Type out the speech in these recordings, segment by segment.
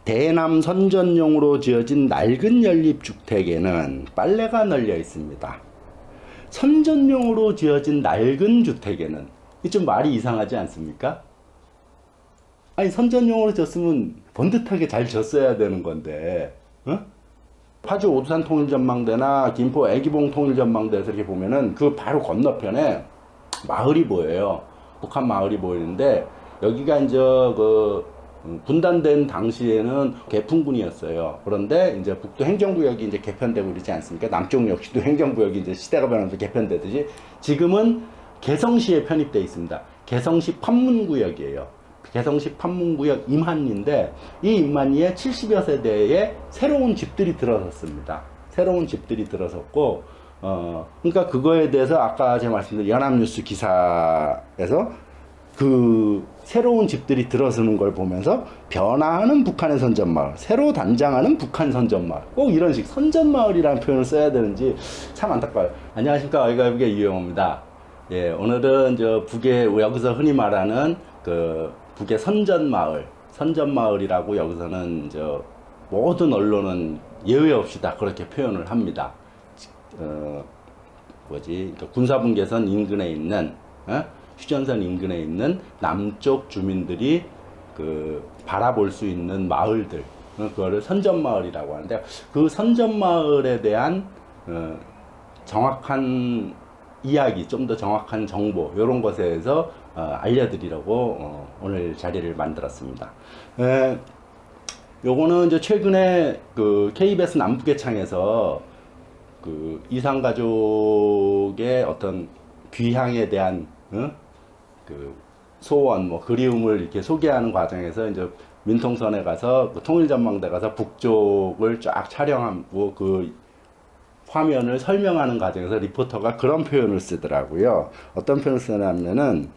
대남 선전용으로 지어진 낡은 연립주택에는 빨래가 널려 있습니다. 선전용으로 지어진 낡은 주택에는 좀 말이 이상하지 않습니까? 아니 선전용으로 지었으면 번듯하게 잘 지었어야 되는 건데 파주 오두산 통일전망대나 김포 애기봉 통일전망대에서 이렇게 보면은 그 바로 건너편에 마을이 보여요. 북한 마을이 보이는데 여기가 이제 그 분단된 당시에는 개풍군이었어요. 그런데 이제 북도 행정구역이 이제 개편되고 그러지 않습니까? 남쪽 역시도 행정구역이 이제 시대가 변하면서 개편되듯이 지금은 개성시에 편입되어 있습니다. 개성시 판문구역이에요. 개성시 판문구역 임한리인데 이 임한리에 70여 세대의 새로운 집들이 들어섰습니다. 새로운 집들이 들어섰고 그러니까 그거에 대해서 아까 제가 말씀드린 연합뉴스 기사에서 그 새로운 집들이 들어서는 걸 보면서 변화하는 북한의 선전마을, 새로 단장하는 북한 선전마을, 꼭 이런 식 선전마을이라는 표현을 써야 되는지 참 안타까워요. 안녕하십니까, 어이가이북의 유영호입니다. 예, 오늘은 저 북의 여기서 흔히 말하는 그 북의 선전마을, 선전마을이라고 여기서는 저 모든 언론은 예외 없이 다 그렇게 표현을 합니다. 그러니까 군사분계선 인근에 있는 휴전선 인근에 있는 남쪽 주민들이 그 바라볼 수 있는 마을들, 그거를 선전마을이라고 하는데 그 선전마을에 대한 정확한 이야기, 좀 더 정확한 정보 이런 것에 대해서 알려드리려고 오늘 자리를 만들었습니다. 요거는 이제 최근에 그 KBS 남북의 창에서 그 이산가족의 어떤 귀향에 대한 그 소원, 뭐 그리움을 이렇게 소개하는 과정에서 이제 민통선에 가서 그 통일전망대 가서 북쪽을 쫙 촬영하고 그 화면을 설명하는 과정에서 리포터가 그런 표현을 쓰더라고요. 어떤 표현을 쓰냐면은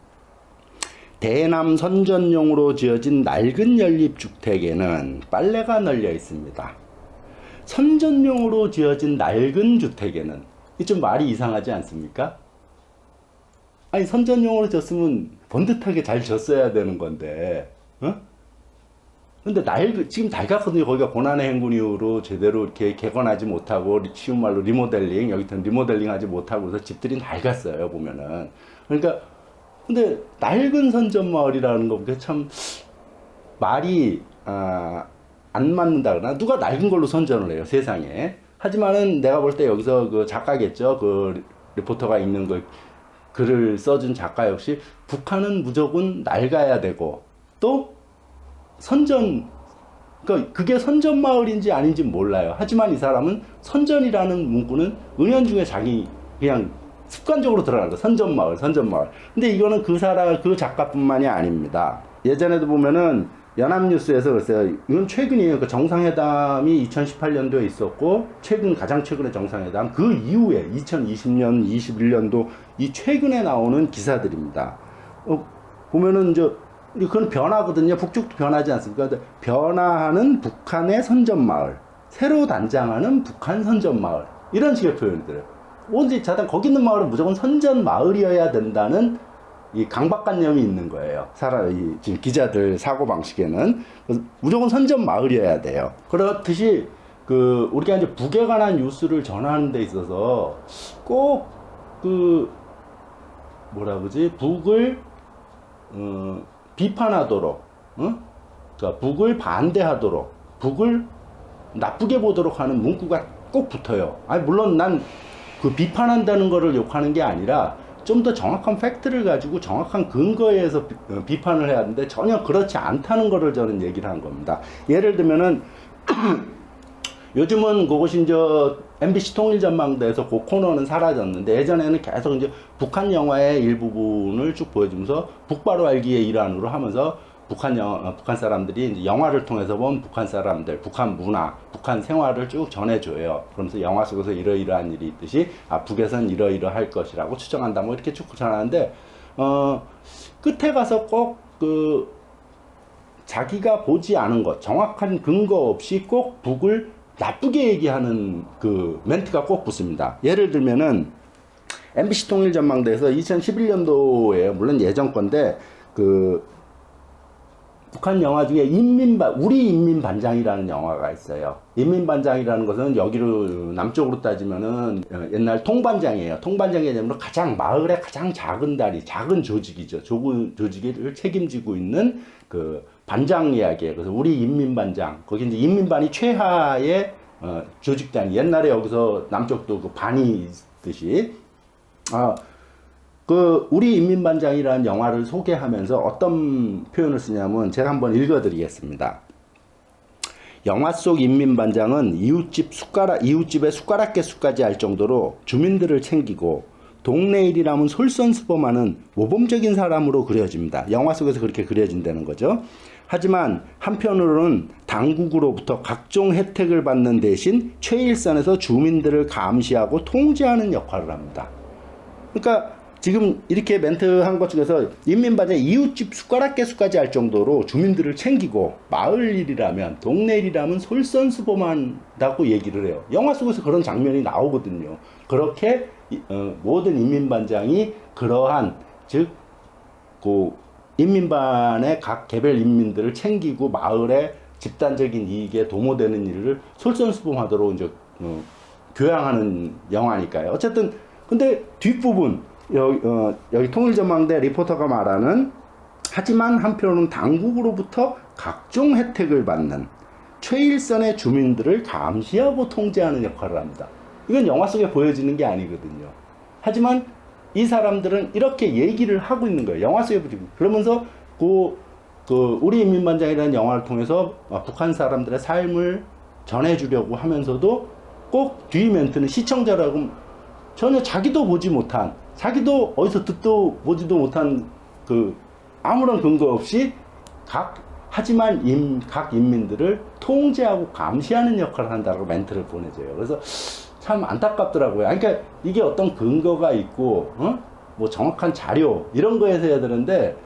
대남 선전용으로 지어진 낡은 연립주택에는 빨래가 널려 있습니다. 선전용으로 지어진 낡은 주택에는 좀 말이 이상하지 않습니까? 아니 선전용으로 지었으면 번듯하게 잘 지었어야 되는 건데 근데 지금 낡았거든요. 거기가 고난의 행군 이후로 제대로 이렇게 개건하지 못하고 쉬운 말로 리모델링, 여기는 리모델링 하지 못하고 그래서 집들이 낡았어요 보면은. 그러니까 근데 낡은 선전마을이라는 거 보니까 참 말이 안 맞는다 그러나 누가 낡은 걸로 선전을 해요 세상에. 하지만은 내가 볼 때 여기서 그 작가겠죠. 그 리포터가 읽는 그 글을 써준 작가 역시 북한은 무조건 낡아야 되고 또 그러니까 그게 선전마을인지 아닌지 몰라요. 하지만 이 사람은 선전이라는 문구는 은연중에 자기 그냥 습관적으로 들어간 거. 선전마을, 선전마을. 근데 이거는 그 작가뿐만이 아닙니다. 예전에도 보면은 연합뉴스에서 그랬어요. 이건 최근이에요. 그 정상회담이 2018년도에 있었고 가장 최근의 정상회담 그 이후에 2020년, 21년도 이 최근에 나오는 기사들입니다. 보면은 이제 그건 변화거든요. 북쪽도 변하지 않습니까? 변화하는 북한의 선전마을, 새로 단장하는 북한 선전마을 이런 식의 표현들을 언제 자단 거기 있는 마을은 무조건 선전마을이어야 된다는 이 강박관념이 있는 거예요. 지금 기자들 사고방식에는 무조건 선전마을이어야 돼요. 그렇듯이 우리가 이제 북에 관한 뉴스를 전하는 데 있어서 꼭 북을 비판하도록, 그러니까 북을 반대하도록, 북을 나쁘게 보도록 하는 문구가 꼭 붙어요. 물론 난 그 비판한다는 거를 욕하는 게 아니라 좀 더 정확한 팩트를 가지고 정확한 근거에 의해서 비판을 해야 하는데 전혀 그렇지 않다는 거를 저는 얘기를 한 겁니다. 예를 들면은 요즘은 그것이 이제 MBC 통일전망대에서 그 코너는 사라졌는데 예전에는 계속 이제 북한 영화의 일부분을 쭉 보여주면서 북바로 알기의 일환으로 하면서 북한 사람들이 이제 영화를 통해서 본 북한 사람들, 북한 문화, 북한 생활을 쭉 전해줘요. 그러면서 영화 속에서 이러이러한 일이 있듯이 북에선 이러이러할 것이라고 추정한다. 뭐 이렇게 쭉 전하는데 끝에 가서 꼭 자기가 보지 않은 것, 정확한 근거 없이 꼭 북을 나쁘게 얘기하는 그 멘트가 꼭 붙습니다. 예를 들면은 MBC 통일전망대에서 2011년도에 물론 예전 건데 북한 영화 중에 우리 인민반장이라는 영화가 있어요. 인민반장이라는 것은 여기로 남쪽으로 따지면은 옛날 통반장이에요. 통반장이 되면 마을의 가장 작은 다리, 작은 조직이죠. 조직을 책임지고 있는 그 반장 이야기예요. 그래서 우리 인민반장, 거기 이제 인민반이 최하의 조직단위. 옛날에 여기서 남쪽도 그 반이 있듯이 우리 인민반장이라는 영화를 소개하면서 어떤 표현을 쓰냐면 제가 한번 읽어드리겠습니다. 영화 속 인민반장은 이웃집에 숟가락 개수까지 할 정도로 주민들을 챙기고 동네 일이라면 솔선수범하는 모범적인 사람으로 그려집니다. 영화 속에서 그렇게 그려진다는 거죠. 하지만 한편으로는 당국으로부터 각종 혜택을 받는 대신 최일선에서 주민들을 감시하고 통제하는 역할을 합니다. 그러니까 지금 이렇게 멘트 한 것 중에서 인민반장이 이웃집 숟가락 개수까지 할 정도로 주민들을 챙기고 마을 일이라면 동네 일이라면 솔선수범한다고 얘기를 해요. 영화 속에서 그런 장면이 나오거든요. 그렇게 모든 인민반장이 그러한 즉 인민반의 각 개별 인민들을 챙기고 마을의 집단적인 이익에 도모되는 일을 솔선수범하도록 이제 교양하는 영화니까요. 어쨌든 근데 뒷부분 여기 통일전망대 리포터가 말하는 하지만 한편으로는 당국으로부터 각종 혜택을 받는 최일선의 주민들을 감시하고 통제하는 역할을 합니다. 이건 영화 속에 보여지는 게 아니거든요. 하지만 이 사람들은 이렇게 얘기를 하고 있는 거예요. 영화 속에 보여지고. 그러면서 우리 인민반장이라는 영화를 통해서 북한 사람들의 삶을 전해주려고 하면서도 꼭 뒤 멘트는 시청자라고 전혀 자기도 보지 못한, 자기도 어디서 듣도 보지도 못한 아무런 근거 없이 하지만 각 인민들을 통제하고 감시하는 역할을 한다고 멘트를 보내줘요. 그래서 참 안타깝더라고요. 그러니까 이게 어떤 근거가 있고, 뭐 정확한 자료, 이런 거에서 해야 되는데,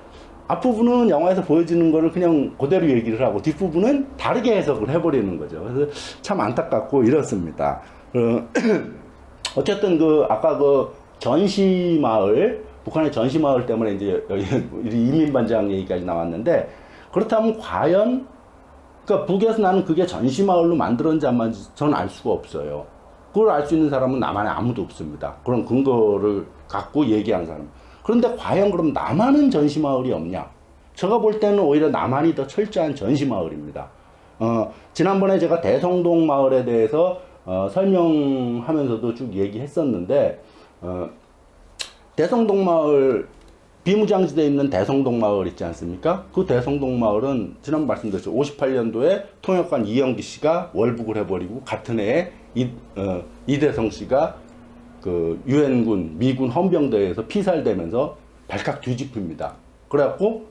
앞부분은 영화에서 보여지는 거를 그냥 그대로 얘기를 하고, 뒷부분은 다르게 해석을 해버리는 거죠. 그래서 참 안타깝고 이렇습니다. 어쨌든 아까 전시마을, 북한의 전시마을 때문에 이제 인민반장 얘기까지 나왔는데, 그렇다면 과연, 그러니까 북에서 나는 그게 전시마을로 만들었는지 안 만들었는지 저는 알 수가 없어요. 그걸 알 수 있는 사람은 남한에 아무도 없습니다. 그런 근거를 갖고 얘기하는 사람. 그런데 과연 그럼 남한은 전시마을이 없냐? 제가 볼 때는 오히려 남한이 더 철저한 전시마을입니다. 지난번에 제가 대성동 마을에 대해서 설명하면서도 쭉 얘기했었는데, 대성동 마을, 비무장지대에 있는 대성동 마을 있지 않습니까? 그 대성동 마을은 지난번 말씀드렸죠. 58년도에 통역관 이영기 씨가 월북을 해버리고 같은 해에 이대성 씨가 유엔군, 미군 헌병대에서 피살되면서 발칵 뒤집힙니다. 그래갖고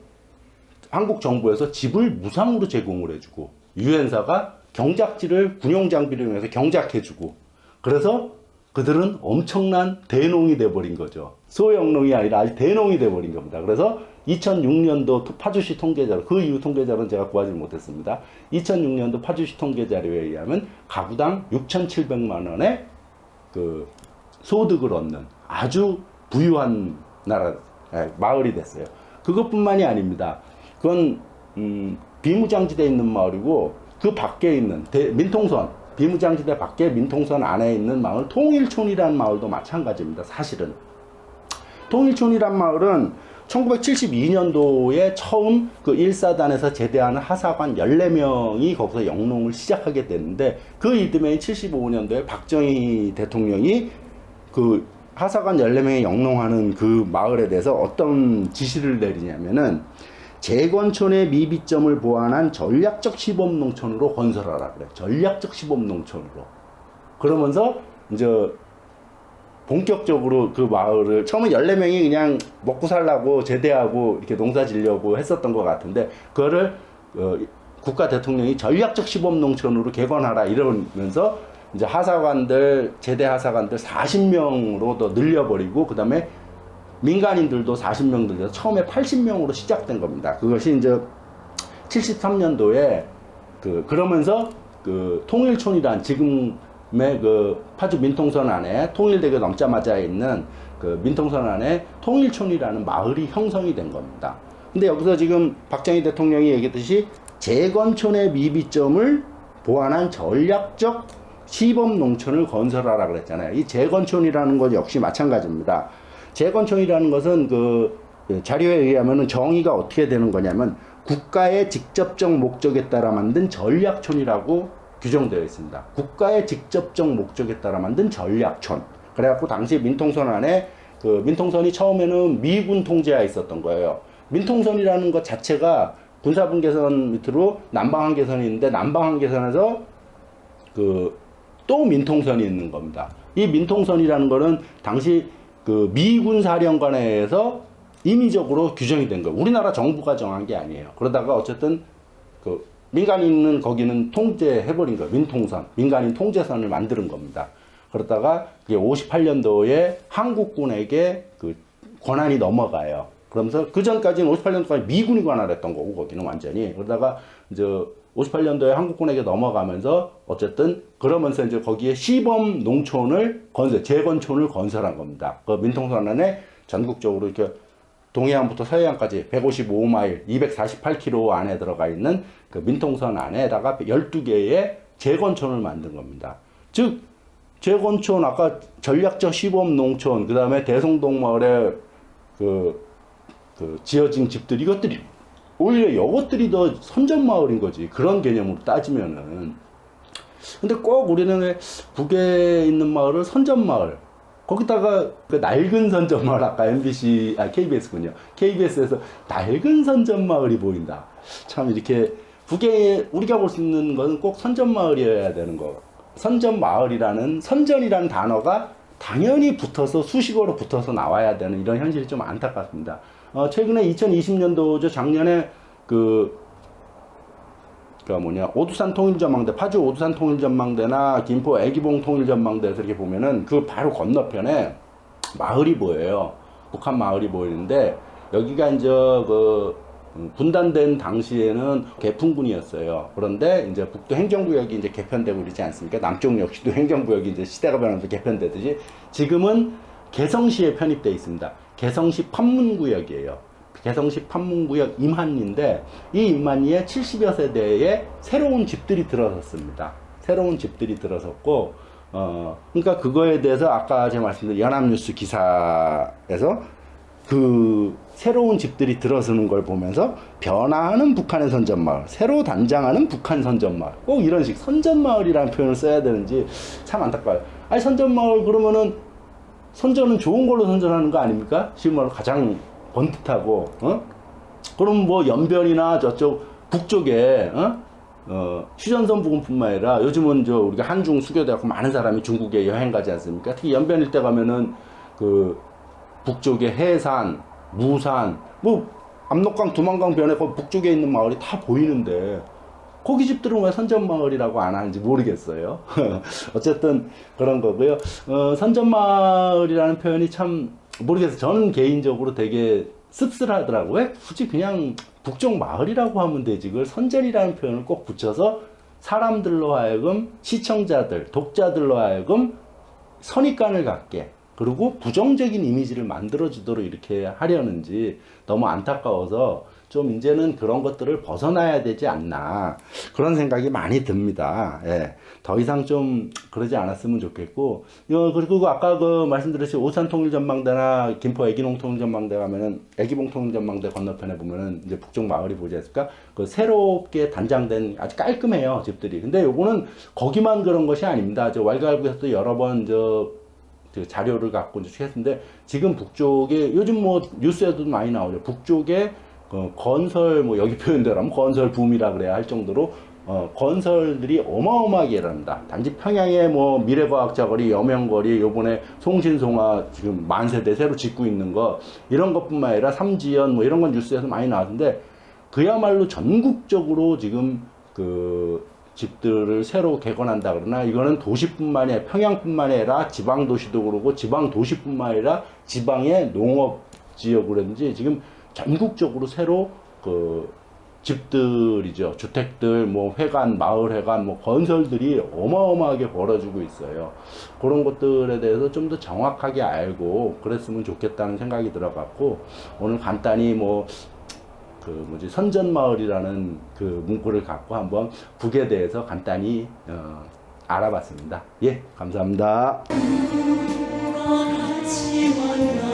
한국 정부에서 집을 무상으로 제공을 해주고 유엔사가 경작지를 군용장비를 이용해서 경작해주고 그래서 그들은 엄청난 대농이 돼버린 거죠. 소영농이 아니라 아주 대농이 돼버린 겁니다. 그래서 2006년도 파주시 통계자료, 그 이후 통계자료는 제가 구하지 못했습니다. 2006년도 파주시 통계자료에 의하면 가구당 6,700만 원의 소득을 얻는 아주 부유한 마을이 됐어요. 그것뿐만이 아닙니다. 그건 비무장지대에 있는 마을이고 그 밖에 있는 민통선, 비무장지대 밖에 민통선 안에 있는 마을 통일촌이라는 마을도 마찬가지입니다. 사실은 통일촌이란 마을은 1972년도에 처음 1사단에서 제대하는 하사관 14명이 거기서 영농을 시작하게 됐는데 그 이듬해인 75년도에 박정희 대통령이 하사관 14명이 영농하는 그 마을에 대해서 어떤 지시를 내리냐면은 재건촌의 미비점을 보완한 전략적 시범농촌으로 건설하라 그래. 전략적 시범농촌으로. 그러면서 이제 본격적으로 그 마을을 처음에 14명이 그냥 먹고 살라고 제대하고 이렇게 농사 지려고 했었던 것 같은데 그거를 국가 대통령이 전략적 시범농촌으로 개건하라 이러면서 이제 하사관들 제대 하사관들 40명으로 더 늘려버리고 그 다음에 민간인들도 40명 늘려서 처음에 80명으로 시작된 겁니다. 그것이 이제 73년도에 그러면서 통일촌이란 지금의 파주 민통선 안에 통일대교 넘자마자 있는 민통선 안에 통일촌이라는 마을이 형성이 된 겁니다. 근데 여기서 지금 박정희 대통령이 얘기했듯이 재건촌의 미비점을 보완한 전략적 시범 농촌을 건설하라 그랬잖아요. 이 재건촌이라는 것 역시 마찬가지입니다. 재건촌이라는 것은 그 자료에 의하면 정의가 어떻게 되는 거냐면 국가의 직접적 목적에 따라 만든 전략촌이라고 규정되어 있습니다. 국가의 직접적 목적에 따라 만든 전략촌. 그래갖고 당시 민통선 안에 그 민통선이 처음에는 미군 통제하에 있었던 거예요. 민통선이라는 것 자체가 군사분계선 밑으로 남방한계선이 있는데 남방한계선에서 그 또 민통선이 있는 겁니다. 이 민통선이라는 거는 당시 그 미군 사령관에 의해서 임의적으로 규정이 된 거예요. 우리나라 정부가 정한 게 아니에요. 그러다가 어쨌든 그 민간인은 거기는 통제해버린 거예요. 민통선, 민간인 통제선을 만드는 겁니다. 그러다가 그게 58년도에 한국군에게 그 권한이 넘어가요. 그러면서 그 전까지는 58년도까지 미군이 관할했던 거고 거기는 완전히. 그러다가 이제 58년도에 한국군에게 넘어가면서 어쨌든 그러면서 이제 거기에 시범 농촌을 재건촌을 건설한 겁니다. 그 민통선 안에 전국적으로 이렇게 동해안부터 서해안까지 155마일, 248km 안에 들어가 있는 그 민통선 안에다가 12개의 재건촌을 만든 겁니다. 즉, 재건촌, 아까 전략적 시범 농촌, 그 다음에 대성동마을에 지어진 집들, 이것들이, 오히려 이것들이 더 선전마을인 거지. 그런 개념으로 따지면은. 근데 꼭 우리는 왜 북에 있는 마을을 선전마을, 거기다가 그 낡은 선전마을, 아까 KBS군요. KBS에서 낡은 선전마을이 보인다. 참 이렇게 북에 우리가 볼 수 있는 것은 꼭 선전마을이어야 되는 거. 선전마을이라는, 선전이라는 단어가 당연히 붙어서 수식어로 붙어서 나와야 되는 이런 현실이 좀 안타깝습니다. 최근에 2020년도죠. 작년에 오두산 통일전망대, 파주 오두산 통일전망대나 김포 애기봉 통일전망대에서 이렇게 보면은 그 바로 건너편에 마을이 보여요. 북한 마을이 보이는데 여기가 이제 분단된 당시에는 개풍군이었어요. 그런데 이제 북도 행정구역이 이제 개편되고 그러지 않습니까? 남쪽 역시도 행정구역이 이제 시대가 변하면서 개편되듯이 지금은 개성시에 편입되어 있습니다. 개성시 판문구역이에요. 개성시 판문구역 임한리인데 이 임한리에 70여 세대의 새로운 집들이 들어섰습니다. 새로운 집들이 들어섰고 그러니까 그거에 대해서 아까 제가 말씀드린 연합뉴스 기사에서 그 새로운 집들이 들어서는 걸 보면서 변화하는 북한의 선전마을, 새로 단장하는 북한 선전마을, 꼭 이런 식 선전마을이라는 표현을 써야 되는지 참 안타까워요. 아니 선전마을 그러면은 선전은 좋은 걸로 선전하는 거 아닙니까? 지금 말로 가장 번듯하고, 그럼 뭐 연변이나 저쪽 북쪽에, 휴전선 부근뿐만 아니라 요즘은 우리가 한중 수교돼갖고 많은 사람이 중국에 여행 가지 않습니까? 특히 연변 일대 가면은 북쪽에 해산, 무산, 뭐 압록강, 두만강 변에 북쪽에 있는 마을이 다 보이는데 거기 집들은 왜 선전마을이라고 안 하는지 모르겠어요. 어쨌든 그런 거고요. 선전마을이라는 표현이 참 모르겠어요. 저는 개인적으로 되게 씁쓸하더라고요. 왜 굳이 그냥 북쪽 마을이라고 하면 되지 그걸 선전이라는 표현을 꼭 붙여서 사람들로 하여금, 시청자들, 독자들로 하여금 선입관을 갖게, 그리고 부정적인 이미지를 만들어주도록 이렇게 하려는지 너무 안타까워서 좀 이제는 그런 것들을 벗어나야 되지 않나 그런 생각이 많이 듭니다. 예. 더 이상 좀 그러지 않았으면 좋겠고, 그리고 아까 말씀드렸듯이 오산 통일전망대나 김포 애기봉 통일전망대 가면은 애기봉 통일전망대 건너편에 보면은 이제 북쪽 마을이 보이지 않습니까? 새롭게 단장된 아주 깔끔해요 집들이. 근데 요거는 거기만 그런 것이 아닙니다. 왈가왈부에서도 여러 번 자료를 갖고 했는데 지금 북쪽에 요즘 뭐 뉴스에도 많이 나오죠. 북쪽에 건설 여기 표현대로 하면 건설 붐이라 그래야 할 정도로 건설들이 어마어마하게 일어납니다. 단지 평양의 미래과학자거리, 여명거리, 요번에 송신송화 지금 만세대 새로 짓고 있는 거 이런 것뿐만 아니라 삼지연 이런 건 뉴스에서 많이 나왔는데 그야말로 전국적으로 지금 집들을 새로 개건한다 그러나 이거는 도시뿐만이 아니라 평양뿐만이 아니라 지방 도시도 그러고 지방 도시뿐만 아니라 지방의 농업 지역이라든지 지금 전국적으로 새로 집들이죠. 주택들, 회관, 마을 회관, 건설들이 어마어마하게 벌어지고 있어요. 그런 것들에 대해서 좀 더 정확하게 알고 그랬으면 좋겠다는 생각이 들어갔고, 오늘 간단히 선전마을이라는 그 문구를 갖고 한번 북에 대해서 간단히 알아봤습니다. 예, 감사합니다. 같이 만나